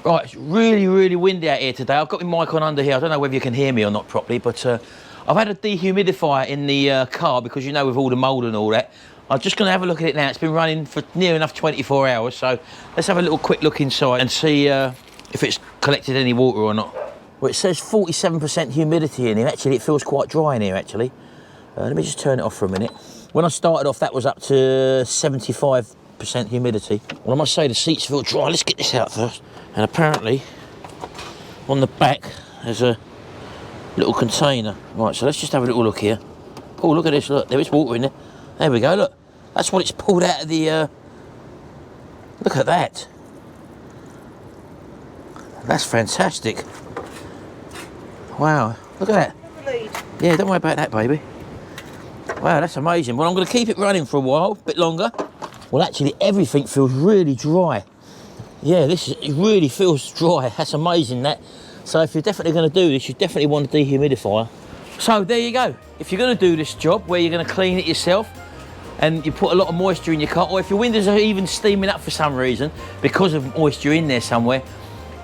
Right, it's really, really windy out here today. I've got my mic on under here. I don't know whether you can hear me or not properly, but I've had a dehumidifier in the car because, you know, with all the mould and all that. I'm just going to have a look at it now. It's been running for near enough 24 hours, so let's have a little quick look inside and see if it's collected any water or not. Well, it says 47% humidity in here. Actually, it feels quite dry in here, actually. Let me just turn it off for a minute. When I started off, that was up to 75% humidity. Well, I must say the seats feel dry. Let's get this out first. And apparently, on the back, there's a little container. Right, so let's just have a little look here. Oh, look at this, look, there is water in there. There we go, look. That's what it's pulled out of the, look at that. That's fantastic. Wow, look at that. Yeah, don't worry about that, baby. Wow, that's amazing. Well, I'm going to keep it running for a while, a bit longer. Well, actually, everything feels really dry. Yeah, it really feels dry. That's amazing, that. So if you're definitely going to do this, you definitely want a dehumidifier. So there you go. If you're going to do this job where you're going to clean it yourself and you put a lot of moisture in your car, or if your windows are even steaming up for some reason because of moisture in there somewhere,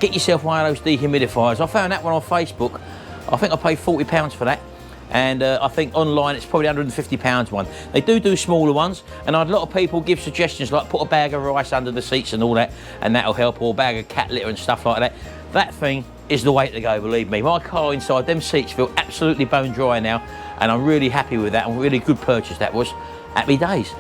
get yourself one of those dehumidifiers. I found that one on Facebook. I think I paid £40 for that. And I think online it's probably £150 one. They do smaller ones, and a lot of people give suggestions like put a bag of rice under the seats and all that, and that'll help, or a bag of cat litter and stuff like that. That thing is the way to go, believe me. My car inside, them seats feel absolutely bone dry now, and I'm really happy with that, and really good purchase that was. Happy days.